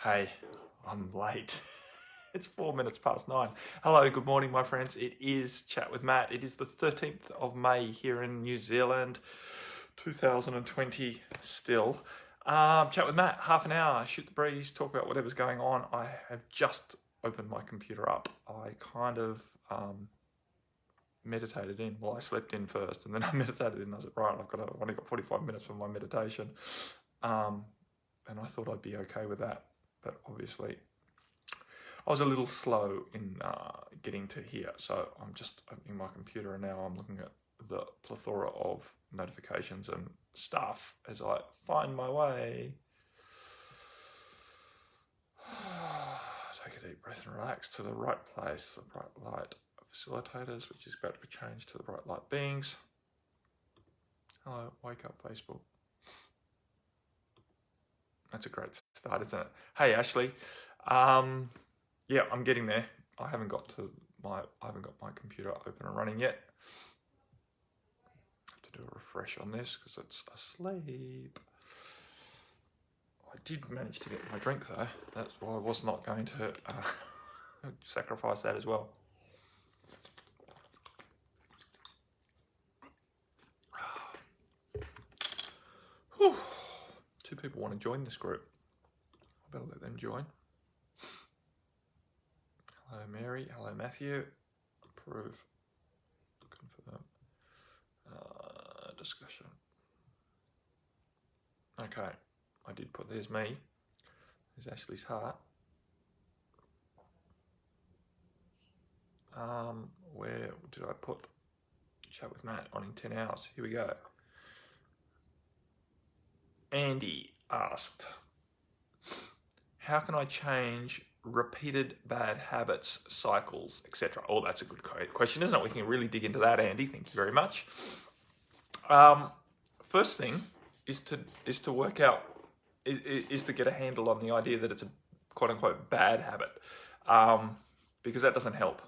Hey, I'm late. It's 4 minutes past 9. Hello, good morning, my friends. It is Chat with Matt. It is the 13th of May here in New Zealand, 2020 still. Chat with Matt, half an hour, shoot the breeze, talk about whatever's going on. I have just opened my computer up. I kind of meditated in. Well, I slept in first and then I meditated in. I was like, right, I've only got 45 minutes for my meditation. And I thought I'd be okay with that. But obviously I was a little slow in getting to here. So I'm just opening my computer and now I'm looking at the plethora of notifications and stuff as I find my way. Take a deep breath and relax to the right place, the bright light facilitators, which is about to be changed to the bright light beings. Hello, wake up Facebook. That's a great start, isn't it? Hey, Ashley. Yeah, I'm getting there. I haven't got my computer open and running yet. I have to do a refresh on this because it's asleep. I did manage to get my drink though. That's why I was not going to sacrifice that as well. Whew. 2 people want to join this group. I better let them join. Hello Mary, hello Matthew. Approve, confirm, discussion. Okay, I did put, there's me, there's Ashley's heart. Where did I put Chat with Matt on in 10 hours? Here we go. Andy asked, how can I change repeated bad habits, cycles, etc.? Oh, that's a good question, isn't it? We can really dig into that, Andy. Thank you very much. First thing is to work out, is to get a handle on the idea that it's a quote unquote bad habit, because that doesn't help.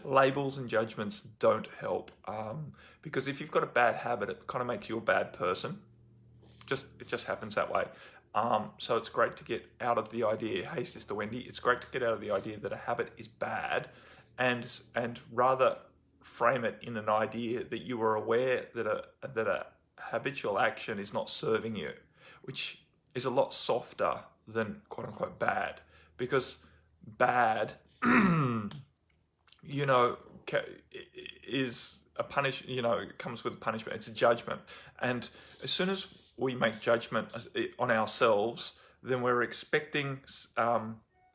Labels and judgments don't help, because if you've got a bad habit, it kind of makes you a bad person. It just happens that way. So it's great to get out of the idea, hey Sister Wendy, it's great to get out of the idea that a habit is bad and rather frame it in an idea that you are aware that a habitual action is not serving you, which is a lot softer than quote unquote bad, because bad, is a it comes with a punishment, it's a judgment. And as soon as we make judgment on ourselves, then we're expecting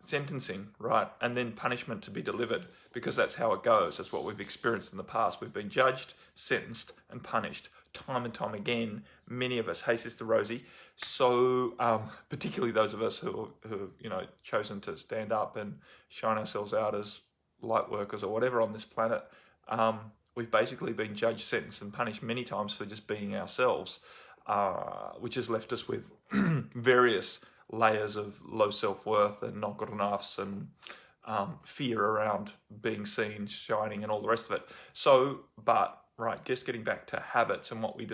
sentencing, right? And then punishment to be delivered, because that's how it goes. That's what we've experienced in the past. We've been judged, sentenced, and punished time and time again. Many of us, hey Sister Rosie, so particularly those of us who have chosen to stand up and shine ourselves out as light workers or whatever on this planet, we've basically been judged, sentenced, and punished many times for just being ourselves. Which has left us with various layers of low self-worth and not good enoughs and fear around being seen, shining, and all the rest of it. So, just getting back to habits and what we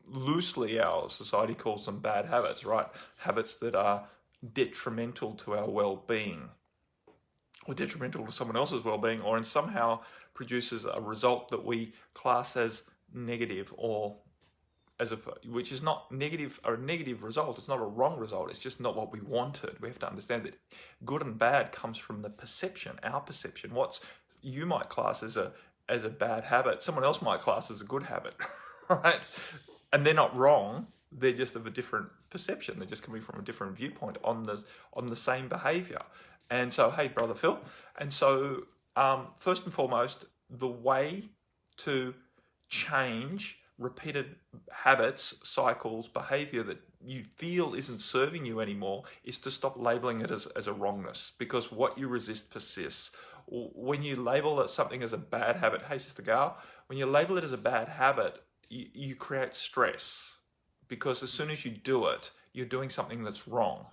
loosely our society calls them bad habits, right? Habits that are detrimental to our well-being or detrimental to someone else's well-being, or in somehow produces a result that we class as negative, or which is not negative, or a negative result. It's not a wrong result. It's just not what we wanted. We have to understand that good and bad comes from the perception, our perception. What you might class as a bad habit, someone else might class as a good habit, right? And they're not wrong. They're just of a different perception. They're just coming from a different viewpoint on the same behavior. And so, hey, Brother Phil. And so, first and foremost, the way to change repeated habits, cycles, behavior that you feel isn't serving you anymore is to stop labeling it as a wrongness, because what you resist persists. When you label something as a bad habit, hey Sister Gal, when you label it as a bad habit, you create stress, because as soon as you do it, you're doing something that's wrong,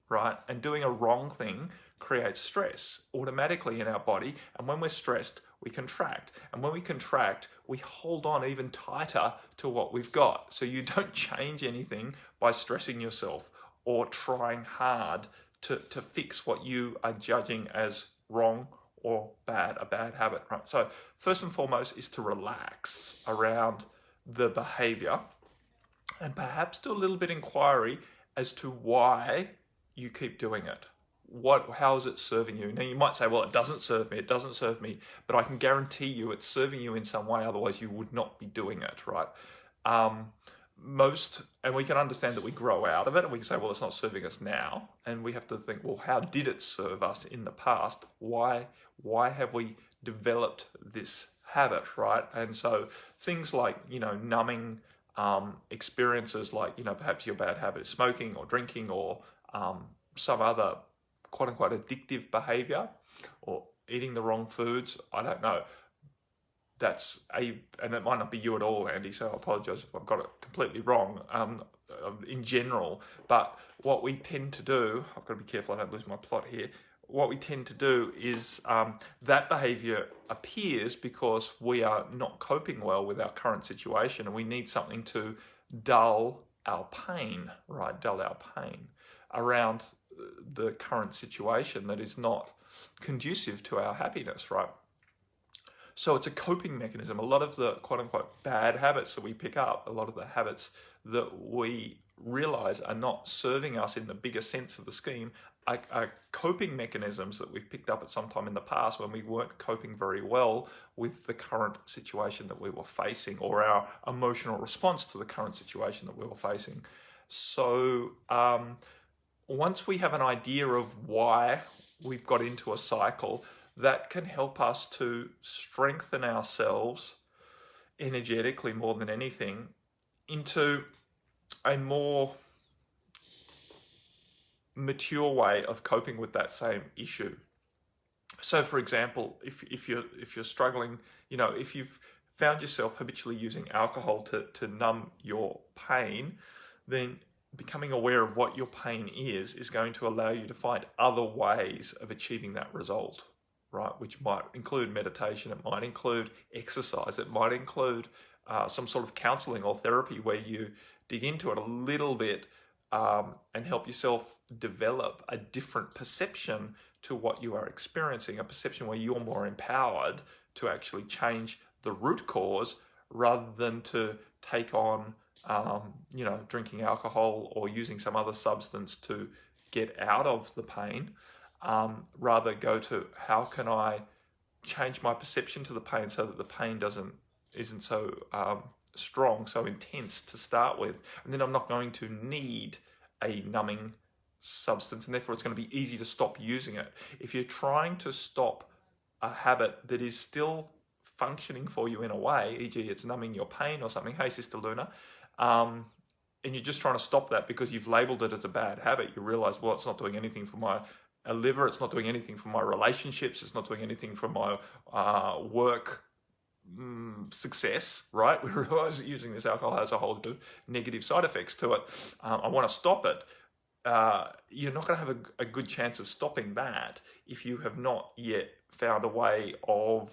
right? And doing a wrong thing creates stress automatically in our body, and when we're stressed, we contract. And when we contract, we hold on even tighter to what we've got. So you don't change anything by stressing yourself or trying hard to fix what you are judging as wrong or bad, a bad habit, right? So first and foremost is to relax around the behavior and perhaps do a little bit of inquiry as to why you keep doing it. How is it serving you? Now you might say, well, it doesn't serve me, but I can guarantee you it's serving you in some way, otherwise you would not be doing it, right? And we can understand that we grow out of it and we can say, well, it's not serving us now. And we have to think, well, how did it serve us in the past? Why have we developed this habit, right? And so things like, numbing experiences like, perhaps your bad habit is smoking or drinking or some other quote unquote addictive behavior or eating the wrong foods. I don't know. And it might not be you at all, Andy, so I apologize if I've got it completely wrong in general. But what we tend to do, I've got to be careful I don't lose my plot here. What we tend to do is that behavior appears because we are not coping well with our current situation and we need something to dull our pain, right? Dull our pain around the current situation that is not conducive to our happiness, right? So it's a coping mechanism. A lot of the quote unquote bad habits that we pick up, a lot of the habits that we realize are not serving us in the bigger sense of the scheme are coping mechanisms that we've picked up at some time in the past when we weren't coping very well with the current situation that we were facing or our emotional response to the current situation that we were facing. So once we have an idea of why we've got into a cycle, that can help us to strengthen ourselves energetically more than anything into a more mature way of coping with that same issue. So for example, if you're struggling, if you've found yourself habitually using alcohol to numb your pain, then becoming aware of what your pain is going to allow you to find other ways of achieving that result, right? Which might include meditation, it might include exercise, it might include some sort of counseling or therapy where you dig into it a little bit and help yourself develop a different perception to what you are experiencing, a perception where you're more empowered to actually change the root cause rather than to take on drinking alcohol or using some other substance to get out of the pain. Rather go to how can I change my perception to the pain so that the pain isn't so strong, so intense to start with, and then I'm not going to need a numbing substance, and therefore it's going to be easy to stop using it. If you're trying to stop a habit that is still functioning for you in a way, e.g. it's numbing your pain or something, hey Sister Luna, and you're just trying to stop that because you've labeled it as a bad habit, you realize, well, it's not doing anything for my liver, it's not doing anything for my relationships, it's not doing anything for my work success, right? We realize that using this alcohol has a whole lot of negative side effects to it. I want to stop it. You're not going to have a good chance of stopping that if you have not yet found a way of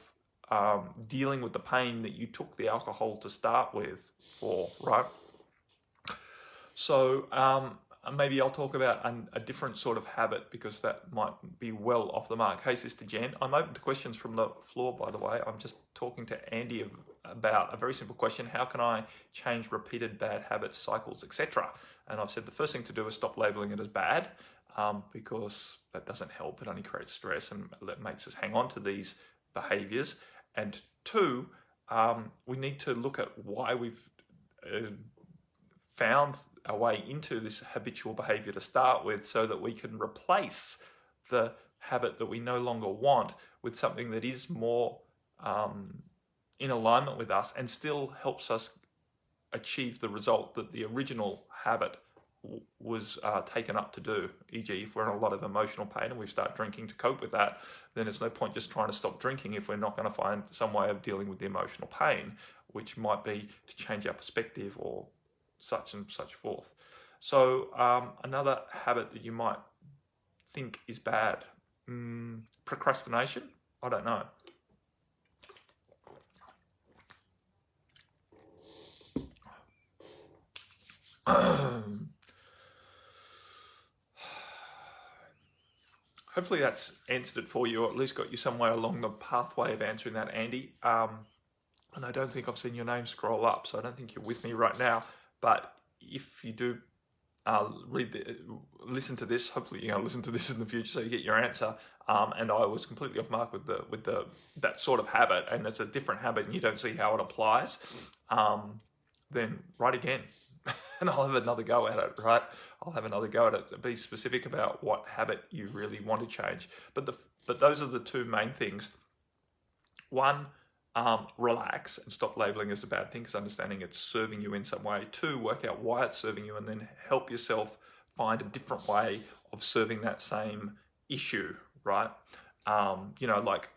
dealing with the pain that you took the alcohol to start with for, right? So maybe I'll talk about a different sort of habit because that might be well off the mark. Hey, Sister Jen, I'm open to questions from the floor, by the way. I'm just talking to Andy about a very simple question. How can I change repeated bad habits, cycles, etc.? And I've said the first thing to do is stop labeling it as bad because that doesn't help. It only creates stress and it makes us hang on to these behaviors. And two, we need to look at why we've found our way into this habitual behavior to start with so that we can replace the habit that we no longer want with something that is more in alignment with us and still helps us achieve the result that the original habit was taken up to do. E.g., if we're in a lot of emotional pain and we start drinking to cope with that, then it's no point just trying to stop drinking if we're not going to find some way of dealing with the emotional pain, which might be to change our perspective or such and such forth. So another habit that you might think is bad, procrastination. I don't know. Hopefully that's answered it for you, or at least got you somewhere along the pathway of answering that, Andy. And I don't think I've seen your name scroll up, so I don't think you're with me right now. But if you do listen to this, hopefully you're going to listen to this in the future so you get your answer. And I was completely off mark with that sort of habit, and it's a different habit and you don't see how it applies, then write again. And I'll have another go at it, right? I'll have another go at it. Be specific about what habit you really want to change. But those are the two main things. One, relax and stop labeling as a bad thing, because understanding it's serving you in some way. Two, work out why it's serving you, and then help yourself find a different way of serving that same issue, right? Like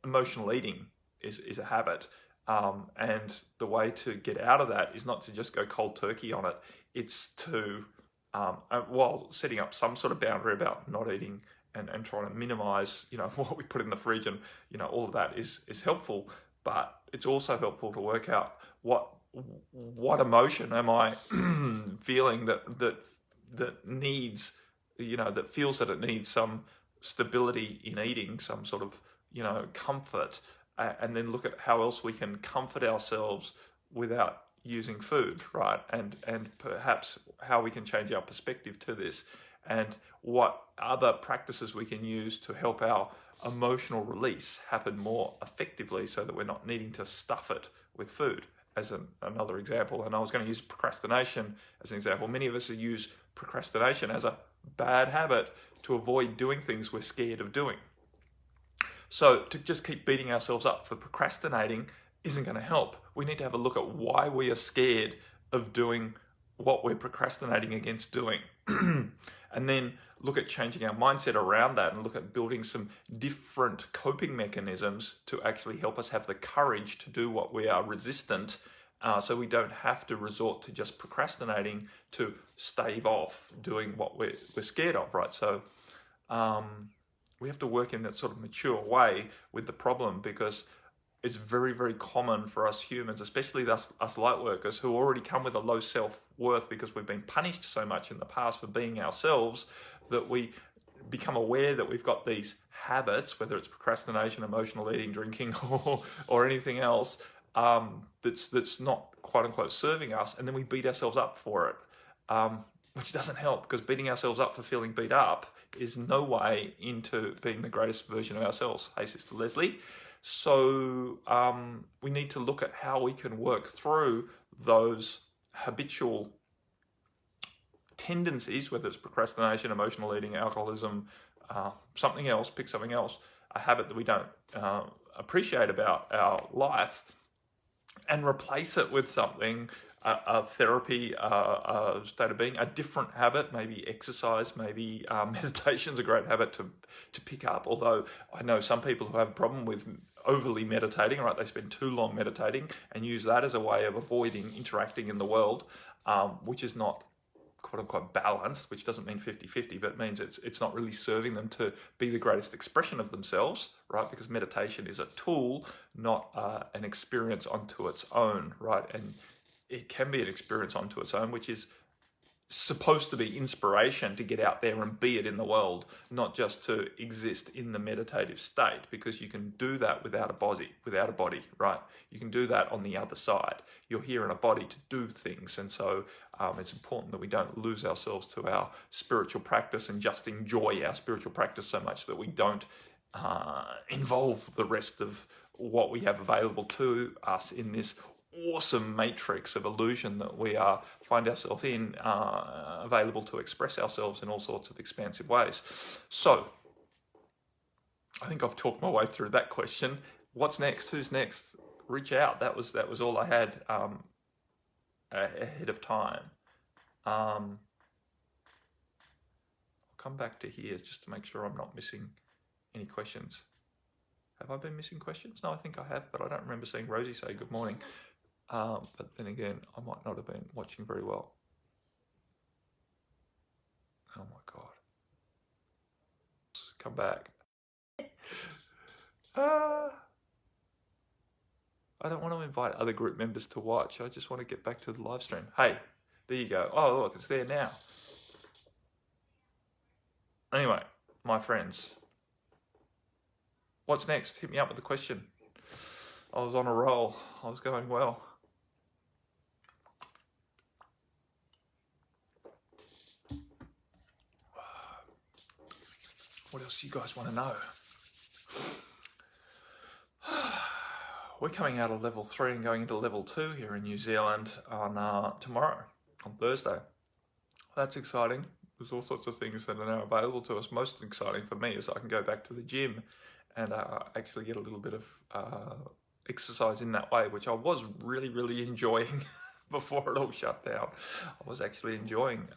emotional eating is a habit. And the way to get out of that is not to just go cold turkey on it. It's to, while setting up some sort of boundary about not eating and trying to minimize, what we put in the fridge, and, all of that is helpful. But it's also helpful to work out what emotion am I feeling that needs, that feels that it needs some stability in eating, some sort of, comfort. And then look at how else we can comfort ourselves without using food, right? And perhaps how we can change our perspective to this, and what other practices we can use to help our emotional release happen more effectively, so that we're not needing to stuff it with food, as another example. And I was going to use procrastination as an example. Many of us use procrastination as a bad habit to avoid doing things we're scared of doing. So to just keep beating ourselves up for procrastinating isn't going to help. We need to have a look at why we are scared of doing what we're procrastinating against doing. And then look at changing our mindset around that, and look at building some different coping mechanisms to actually help us have the courage to do what we are resistant, so we don't have to resort to just procrastinating to stave off doing what we're scared of, right? So we have to work in that sort of mature way with the problem, because it's very, very common for us humans, especially us light workers, who already come with a low self-worth because we've been punished so much in the past for being ourselves, that we become aware that we've got these habits, whether it's procrastination, emotional eating, drinking, or anything else, that's not quote unquote serving us, and then we beat ourselves up for it, which doesn't help, because beating ourselves up for feeling beat up is no way into being the greatest version of ourselves. Hey, Sister Leslie. So we need to look at how we can work through those habitual tendencies, whether it's procrastination, emotional eating, alcoholism, something else, pick something else, a habit that we don't appreciate about our life, and replace it with something, a therapy, a state of being, a different habit, maybe exercise, maybe meditation's a great habit to pick up. Although I know some people who have a problem with overly meditating, right? They spend too long meditating and use that as a way of avoiding interacting in the world, which is not quote unquote balanced, which doesn't mean 50-50, but it means it's not really serving them to be the greatest expression of themselves, right? Because meditation is a tool, not an experience unto its own, right? And it can be an experience unto its own, which is supposed to be inspiration to get out there and be it in the world, not just to exist in the meditative state, because you can do that without a body, right? You can do that on the other side. You're here in a body to do things, and so it's important that we don't lose ourselves to our spiritual practice and just enjoy our spiritual practice so much that we don't involve the rest of what we have available to us in this awesome matrix of illusion that we find ourselves in, available to express ourselves in all sorts of expansive ways. So I think I've talked my way through that question. What's next? Who's next? Reach out. That was all I had ahead of time. I'll come back to here just to make sure I'm not missing any questions. Have I been missing questions? No, I think I have, but I don't remember seeing Rosie say good morning. But then again, I might not have been watching very well. Oh my God. Come back. I don't want to invite other group members to watch. I just want to get back to the live stream. Hey, there you go. Oh, look, it's there now. Anyway, my friends, what's next? Hit me up with a question. I was on a roll. I was going well. What else do you guys want to know? We're coming out of level 3 and going into level 2 here in New Zealand on tomorrow, on Thursday. That's exciting. There's all sorts of things that are now available to us. Most exciting for me is I can go back to the gym and actually get a little bit of exercise in that way, which I was really, really enjoying before it all shut down. I was actually enjoying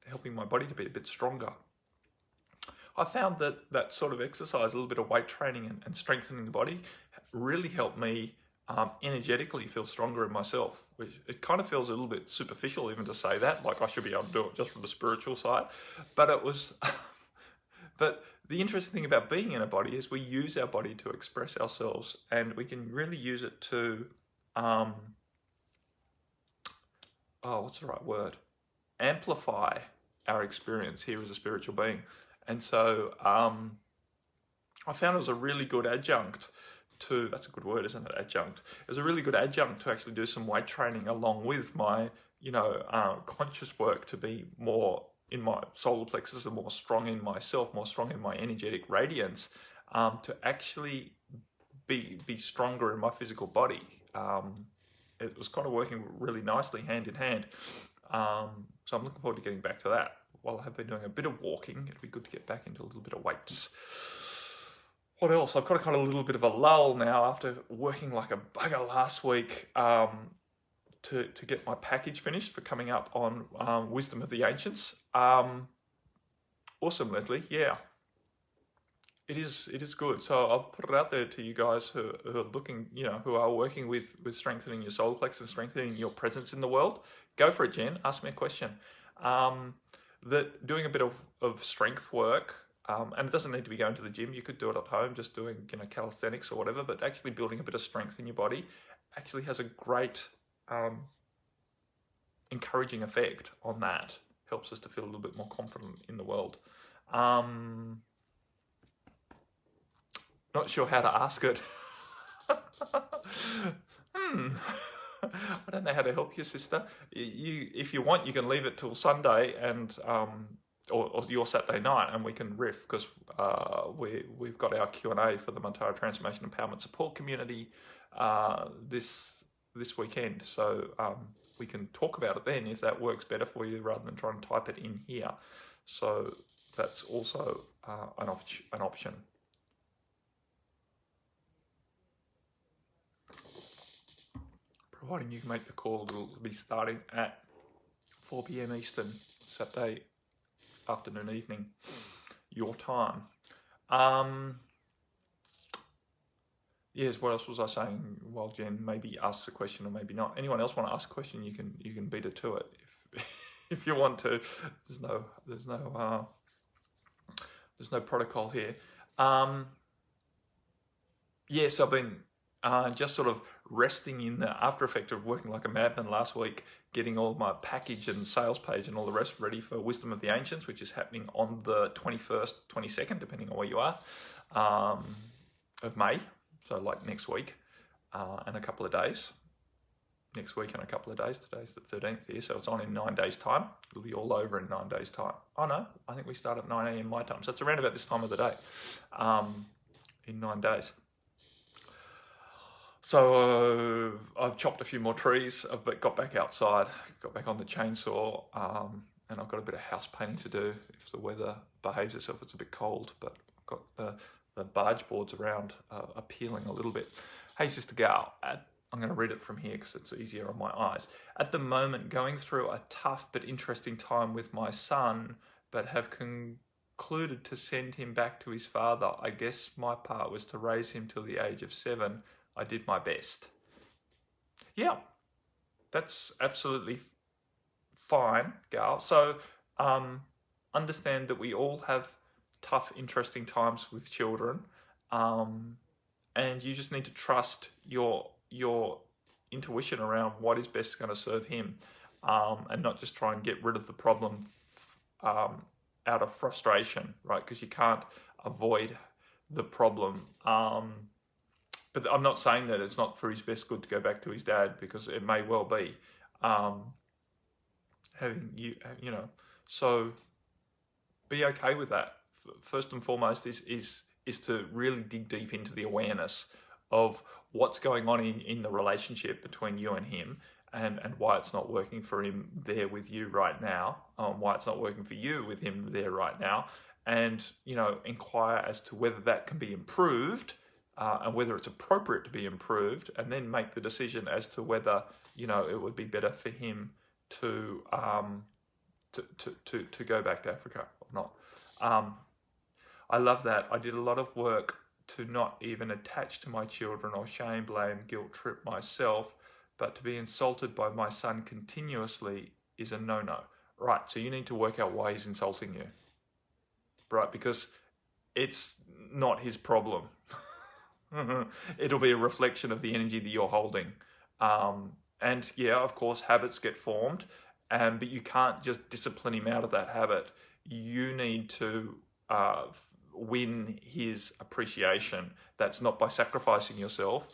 helping my body to be a bit stronger. I found that sort of exercise, a little bit of weight training and strengthening the body, really helped me energetically feel stronger in myself, which it kind of feels a little bit superficial even to say that, like I should be able to do it just from the spiritual side. But it was, but the interesting thing about being in a body is we use our body to express ourselves, and we can really use it to, what's the right word? Amplify our experience here as a spiritual being. And so I found it was a really good adjunct to, that's a good word, isn't it, adjunct? It was a really good adjunct to actually do some weight training along with my, conscious work to be more in my solar plexus and more strong in myself, more strong in my energetic radiance, to actually be stronger in my physical body. It was kind of working really nicely hand in hand. So I'm looking forward to getting back to that. While I have been doing a bit of walking, it'd be good to get back into a little bit of weights. What else? I've got a kind of little bit of a lull now after working like a bugger last week to get my package finished for coming up on Wisdom of the Ancients. Awesome, Leslie. Yeah, it is good. So I'll put it out there to you guys who are looking, who are working with strengthening your solar plexus and strengthening your presence in the world. Go for it, Jen. Ask me a question. That doing a bit of strength work, and it doesn't need to be going to the gym. You could do it at home, just doing calisthenics or whatever. But actually building a bit of strength in your body actually has a great encouraging effect on that. Helps us to feel a little bit more confident in the world. Not sure how to ask it. I don't know how to help you, sister. If you want, you can leave it till Sunday and or your Saturday night, and we can riff, because we've got our Q&A for the Montara Transformation Empowerment Support Community this weekend. So we can talk about it then if that works better for you, rather than trying to type it in here. So that's also an option. Providing you can make the call, it'll be starting at 4 p.m. Eastern, Saturday afternoon, evening, your time. Yes, what else was I saying? While Jen maybe asks a question or maybe not. Anyone else want to ask a question? You can beat it to it if you want to. There's no protocol here. Yes, I've been just sort of resting in the after effect of working like a madman last week, getting all my package and sales page and all the rest ready for Wisdom of the Ancients, which is happening on the 21st, 22nd, depending on where you are, of May. So like next week and a couple of days. Next week and a couple of days. Today's the 13th here, so it's on in 9 days' time. It'll be all over in 9 days' time. Oh no, I think we start at 9 a.m. my time. So it's around about this time of the day in 9 days. So I've chopped a few more trees. I've got back outside, got back on the chainsaw, and I've got a bit of house painting to do if the weather behaves itself. It's a bit cold, but I've got the barge boards around are peeling a little bit. Hey, Sister Gal, I'm going to read it from here because it's easier on my eyes. At the moment, going through a tough but interesting time with my son, but have concluded to send him back to his father. I guess my part was to raise him till the age of 7. I did my best. Yeah, that's absolutely fine, Gal. So understand that we all have tough, interesting times with children, and you just need to trust your intuition around what is best going to serve him. and not just try and get rid of the problem out of frustration, right? Because you can't avoid the problem. But I'm not saying that it's not for his best good to go back to his dad, because it may well be. So be okay with that. First and foremost is to really dig deep into the awareness of what's going on in the relationship between you and him, and why it's not working for him there with you right now, why it's not working for you with him there right now, and inquire as to whether that can be improved, and whether it's appropriate to be improved, and then make the decision as to whether it would be better for him to go back to Africa or not. I love that. I did a lot of work to not even attach to my children or shame, blame, guilt trip myself, but to be insulted by my son continuously is a no-no. Right, so you need to work out why he's insulting you. Right, because it's not his problem. It'll be a reflection of the energy that you're holding. And yeah, of course, habits get formed, but you can't just discipline him out of that habit. You need to win his appreciation. That's not by sacrificing yourself.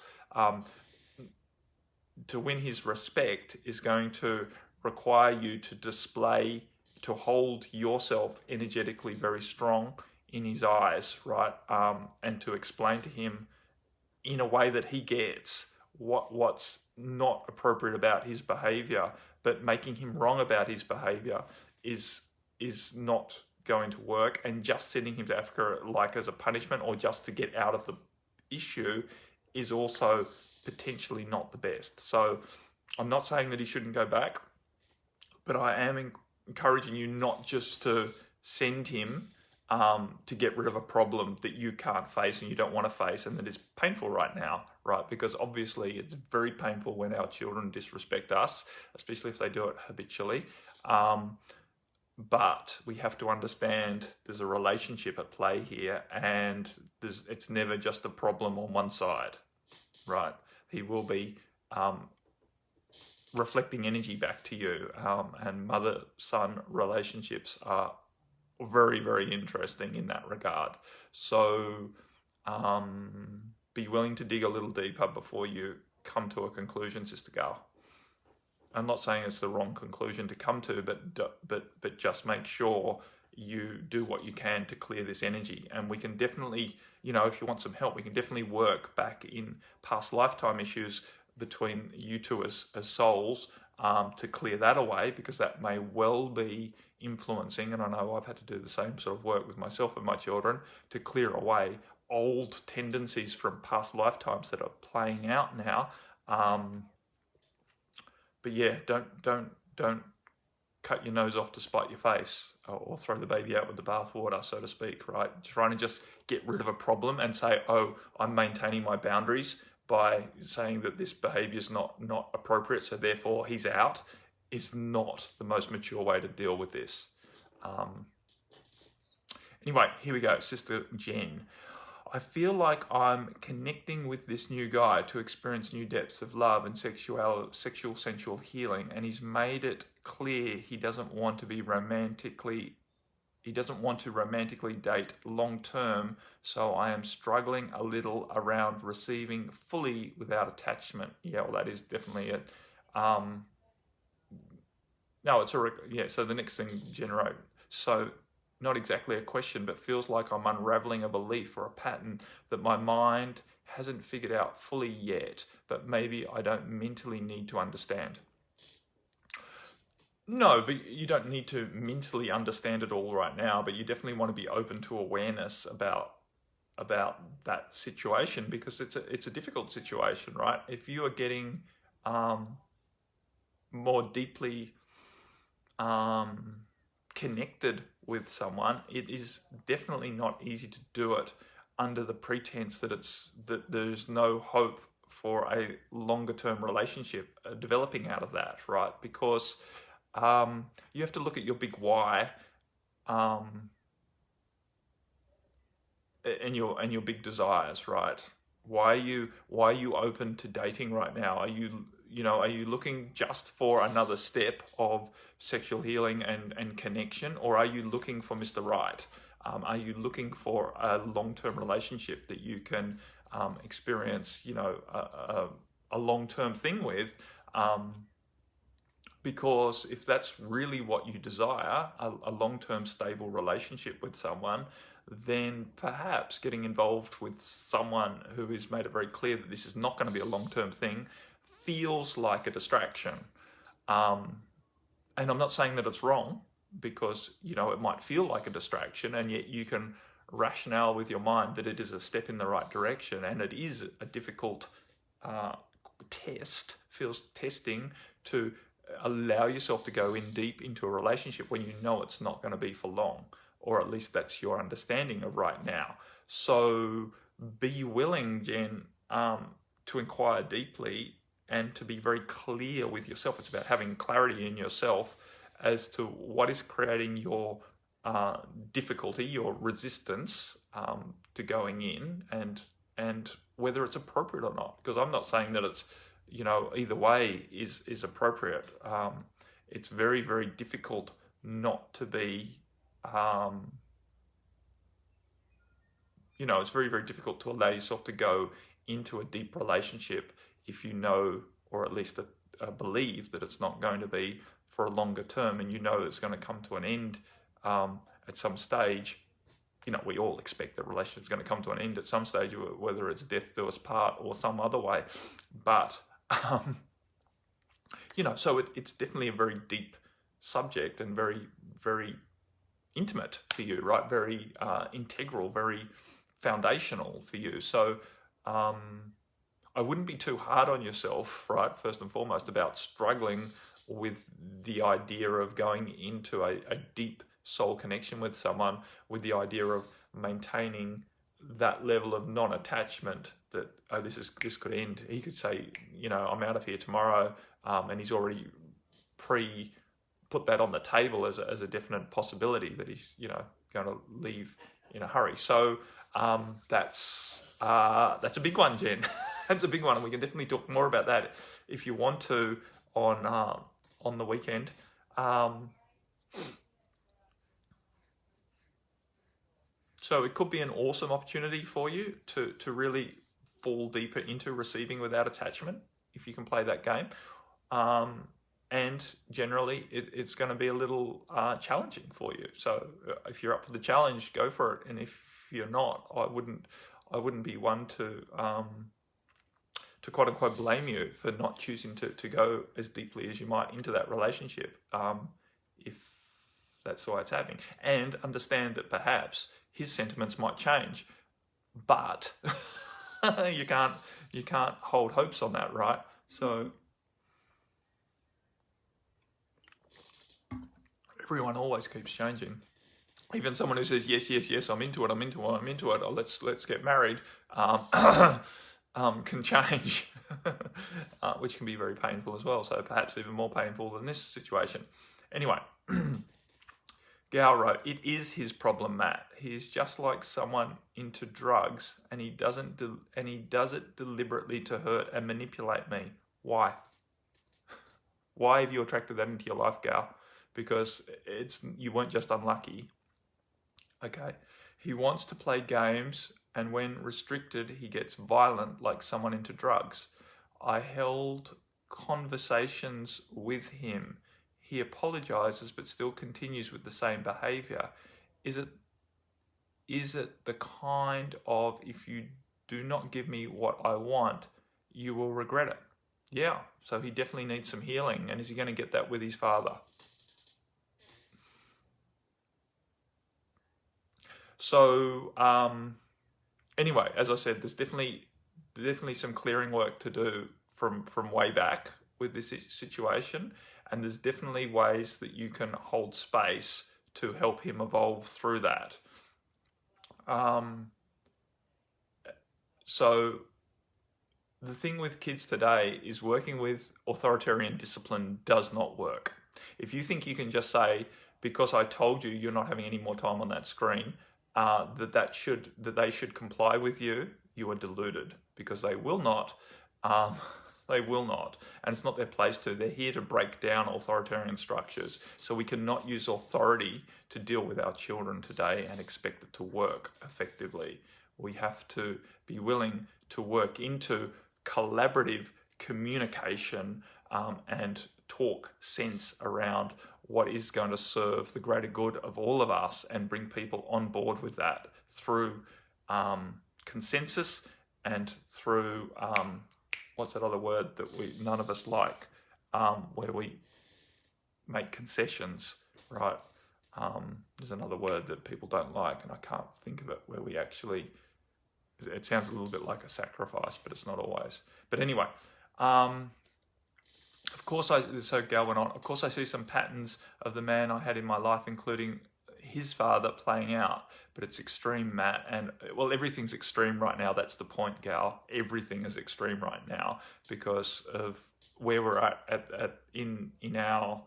To win his respect is going to require you to hold yourself energetically very strong in his eyes, right? And to explain to him in a way that he gets what's not appropriate about his behavior, but making him wrong about his behavior is not going to work. And just sending him to Africa as a punishment or just to get out of the issue is also potentially not the best. So I'm not saying that he shouldn't go back, but I am encouraging you not just to send him to get rid of a problem that you can't face and you don't want to face, and that is painful right now, right? Because obviously it's very painful when our children disrespect us, especially if they do it habitually. But we have to understand there's a relationship at play here, and it's never just a problem on one side, right? He will be reflecting energy back to you, and mother-son relationships are very, very interesting in that regard. So be willing to dig a little deeper before you come to a conclusion, Sister Gal. I'm not saying it's the wrong conclusion to come to, but just make sure you do what you can to clear this energy. And we can definitely, if you want some help, we can definitely work back in past lifetime issues between you two as souls to clear that away, because that may well be influencing, and I know I've had to do the same sort of work with myself and my children to clear away old tendencies from past lifetimes that are playing out now. But yeah, don't cut your nose off to spite your face, or throw the baby out with the bathwater, so to speak, right? Trying to just get rid of a problem and say, oh, I'm maintaining my boundaries by saying that this behavior is not appropriate, so therefore he's out, is not the most mature way to deal with this. Anyway, here we go. Sister Jen. I feel like I'm connecting with this new guy to experience new depths of love and sexual sensual healing, and he's made it clear he doesn't want to romantically date long term, so I am struggling a little around receiving fully without attachment. Yeah, well, that is definitely it. No, so the next thing Jen wrote. So not exactly a question, but feels like I'm unraveling a belief or a pattern that my mind hasn't figured out fully yet, but maybe I don't mentally need to understand. No, but you don't need to mentally understand it all right now, but you definitely want to be open to awareness about that situation, because it's a difficult situation, right? If you are getting more deeply connected with someone, it is definitely not easy to do it under the pretense that there's no hope for a longer term relationship developing out of that, right? Because you have to look at your big why, and your big desires, right? Why are you open to dating right now? Are you are you looking just for another step of sexual healing and connection, or are you looking for Mr. Right? Are you looking for a long-term relationship that you can experience, a long-term thing with? Because if that's really what you desire, a long-term stable relationship with someone, then perhaps getting involved with someone who has made it very clear that this is not going to be a long-term thing feels like a distraction. And I'm not saying that it's wrong, because, it might feel like a distraction, and yet you can rationale with your mind that it is a step in the right direction, and it is a difficult feels testing to allow yourself to go in deep into a relationship when you know it's not going to be for long, or at least that's your understanding of right now. So be willing, Jen, to inquire deeply and to be very clear with yourself. It's about having clarity in yourself as to what is creating your difficulty, your resistance to going in, and whether it's appropriate or not. Because I'm not saying that it's, either way is appropriate. It's very, very difficult not to be, it's very, very difficult to allow yourself to go into a deep relationship if you know, or at least believe that it's not going to be for a longer term, and it's going to come to an end at some stage. We all expect that relationship's going to come to an end at some stage, whether it's death do us part or some other way. But, so it's definitely a very deep subject and very, very intimate for you, right? Very integral, very foundational for you. So I wouldn't be too hard on yourself, right, first and foremost, about struggling with the idea of going into a deep soul connection with someone, with the idea of maintaining that level of non-attachment that, this could end. He could say, I'm out of here tomorrow, and he's already put that on the table as a definite possibility that he's, going to leave in a hurry. So that's a big one, Jen. That's a big one, and we can definitely talk more about that if you want to on the weekend. So it could be an awesome opportunity for you to really fall deeper into receiving without attachment if you can play that game. And generally, it's going to be a little challenging for you. So if you're up for the challenge, go for it. And if you're not, I wouldn't be one to quote unquote blame you for not choosing to go as deeply as you might into that relationship, if that's the way it's happening. And understand that perhaps his sentiments might change, but you can't hold hopes on that, right? So everyone always keeps changing. Even someone who says yes, I'm into it. Oh, let's get married. Can change, which can be very painful as well. So perhaps even more painful than this situation. Anyway, Gal wrote, "It is his problem, Matt. He is just like someone into drugs, and he does it deliberately to hurt and manipulate me. Why? Why have you attracted that into your life, Gal? Because you weren't just unlucky. Okay, he wants to play games." And when restricted, he gets violent like someone into drugs. I held conversations with him. He apologizes but still continues with the same behavior. Is it the kind of, if you do not give me what I want, you will regret it? Yeah, so he definitely needs some healing. And is he going to get that with his father? So, anyway, as I said, there's definitely some clearing work to do from way back with this situation, and there's definitely ways that you can hold space to help him evolve through that. So the thing with kids today is working with authoritarian discipline does not work. If you think you can just say, because I told you you're not having any more time on that screen, that they should comply with you, you are deluded, because they will not. They will not. And it's not their place to. They're here to break down authoritarian structures. So we cannot use authority to deal with our children today and expect it to work effectively. We have to be willing to work into collaborative communication and talk sense around what is going to serve the greater good of all of us and bring people on board with that through consensus and through, what's that other word that none of us like, where we make concessions, right? There's another word that people don't like, and I can't think of it, where we actually, it sounds a little bit like a sacrifice, but it's not always. But anyway, of course, so Gal went on, of course I see some patterns of the man I had in my life, including his father, playing out, but it's extreme, Matt, and well, everything's extreme right now. That's the point, Gal. Everything is extreme right now because of where we're at in our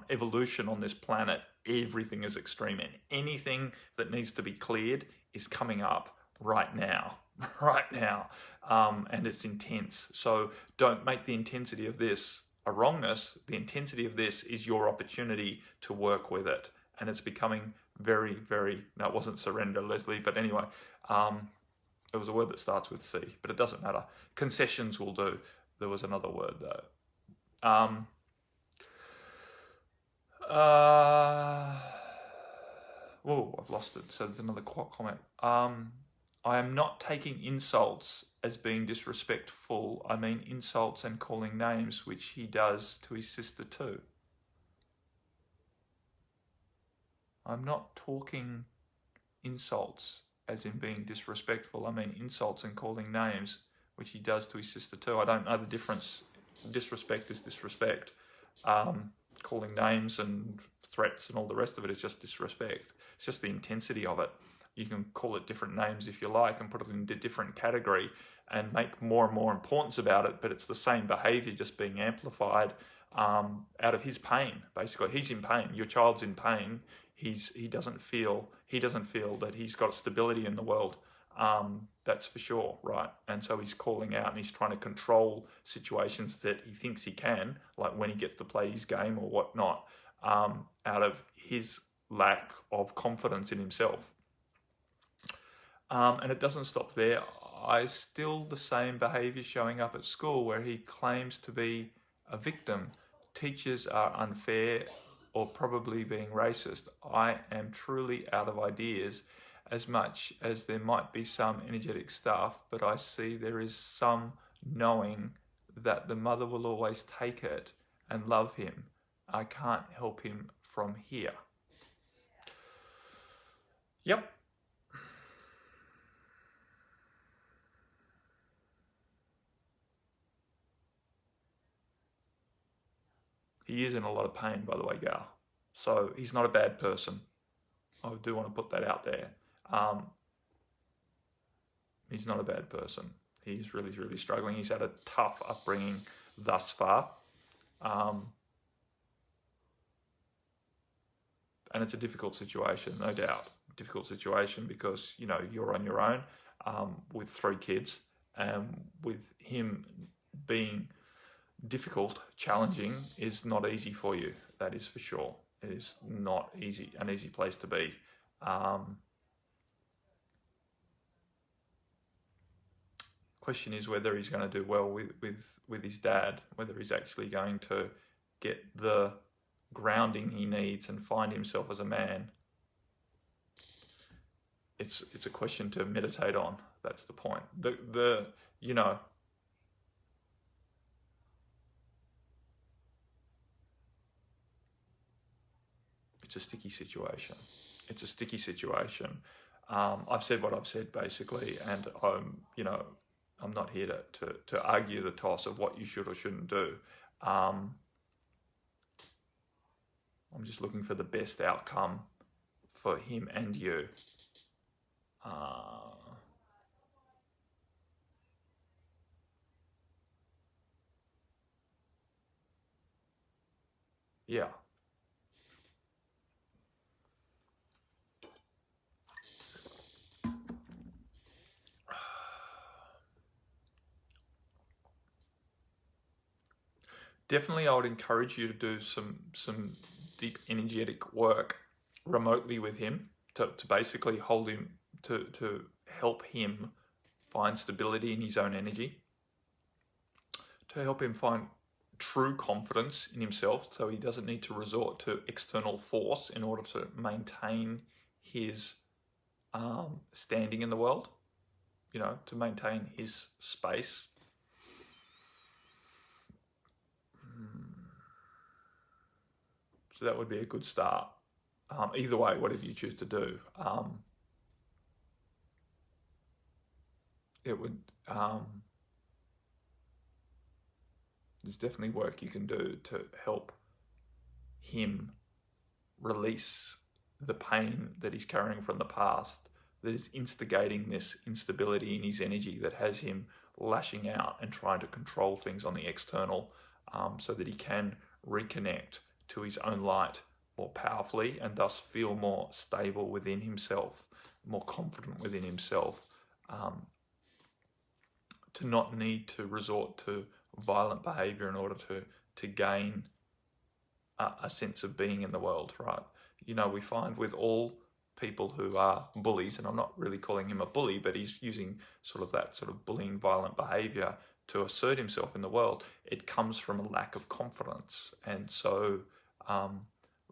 evolution on this planet. Everything is extreme, and anything that needs to be cleared is coming up right now, and it's intense. So don't make the intensity of this a wrongness. The intensity of this is your opportunity to work with it, and it's becoming very, very, no, it wasn't surrender, Leslie, but anyway, it was a word that starts with C, but it doesn't matter. Concessions will do. There was another word though. Oh, I've lost it. So there's another comment. I am not taking insults as being disrespectful. I mean insults and calling names, which he does to his sister too. I'm not talking insults as in being disrespectful. I mean insults and calling names, which he does to his sister too. I don't know the difference. Disrespect is disrespect. Calling names and threats and all the rest of it is just disrespect. It's just the intensity of it. You can call it different names if you like and put it in a different category and make more and more importance about it, but it's the same behavior just being amplified out of his pain. Basically, he's in pain. Your child's in pain. He doesn't feel that he's got stability in the world. That's for sure, right? And so he's calling out and he's trying to control situations that he thinks he can, like when he gets to play his game or whatnot, out of his lack of confidence in himself. And it doesn't stop there. Still the same behaviour showing up at school where he claims to be a victim. Teachers are unfair or probably being racist. I am truly out of ideas, as much as there might be some energetic stuff, but I see there is some knowing that the mother will always take it and love him. I can't help him from here. Yep. He is in a lot of pain, by the way, Gal. So he's not a bad person. I do want to put that out there. He's not a bad person. He's really, really struggling. He's had a tough upbringing thus far. And it's a difficult situation, no doubt. Difficult situation because, you're on your own with 3 kids, and with him being difficult, challenging is not easy for you. That is for sure. It is not an easy place to be. Question is whether he's going to do well with his dad, whether he's actually going to get the grounding he needs and find himself as a man. It's a question to meditate on. That's the point. It's a sticky situation. It's a sticky situation. I've said what I've said basically, and I'm not here to argue the toss of what you should or shouldn't do. I'm just looking for the best outcome for him and you. Yeah. definitely I would encourage you to do some deep energetic work remotely with him to basically hold him, to help him find stability in his own energy, to help him find true confidence in himself so he doesn't need to resort to external force in order to maintain his standing in the world, to maintain his space. So that would be a good start. Either way, whatever you choose to do, it would. There's definitely work you can do to help him release the pain that he's carrying from the past, that is instigating this instability in his energy that has him lashing out and trying to control things on the external, so that he can reconnect to his own light more powerfully and thus feel more stable within himself, more confident within himself, to not need to resort to violent behavior in order to gain a sense of being in the world, right? We find with all people who are bullies, and I'm not really calling him a bully, but he's using that bullying, violent behavior to assert himself in the world. It comes from a lack of confidence. And so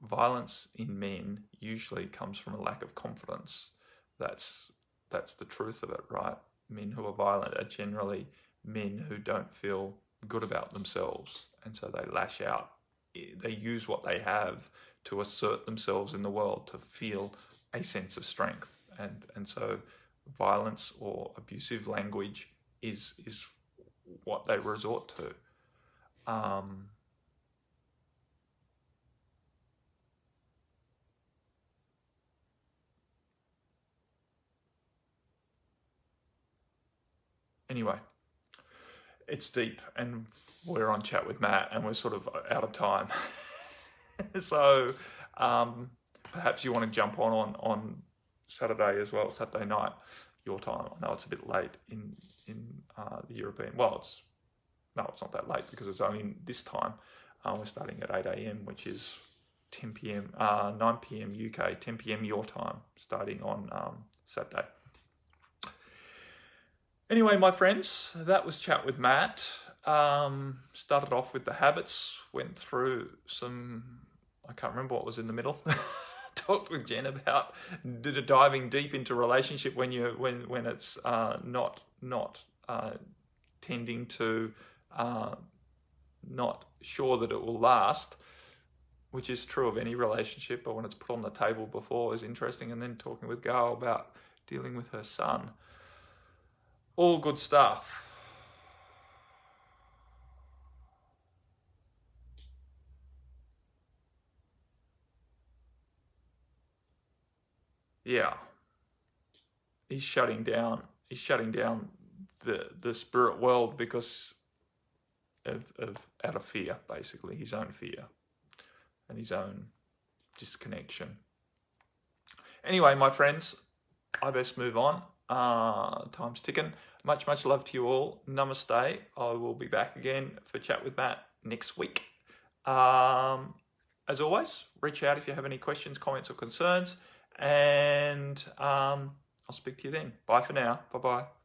violence in men usually comes from a lack of confidence. That's the truth of it, right? Men who are violent are generally men who don't feel good about themselves, and so they lash out. They use what they have to assert themselves in the world, to feel a sense of strength, and so violence or abusive language is what they resort to. Anyway, it's deep, and we're on Chat with Matt, and we're sort of out of time. So perhaps you want to jump on Saturday as well, Saturday night, your time. I know it's a bit late in the European. Well, it's not that late because it's only this time. We're starting at 8 a.m, which is 10 p.m, 9 p.m. UK, 10 p.m. your time, starting on Saturday. Anyway, my friends, that was Chat with Matt. Started off with the habits, went through I can't remember what was in the middle. Talked with Jen about diving deep into relationship when it's not tending to not sure that it will last, which is true of any relationship, but when it's put on the table before is interesting. And then talking with Gail about dealing with her son. All good stuff. Yeah. He's shutting down the spirit world because out of fear, basically, his own fear and his own disconnection. Anyway, my friends, I best move on. Time's ticking. Much love to you all. Namaste. I will be back again for Chat with Matt next week. As always, reach out if you have any questions, comments, or concerns, and I'll speak to you then. Bye for now. Bye-bye.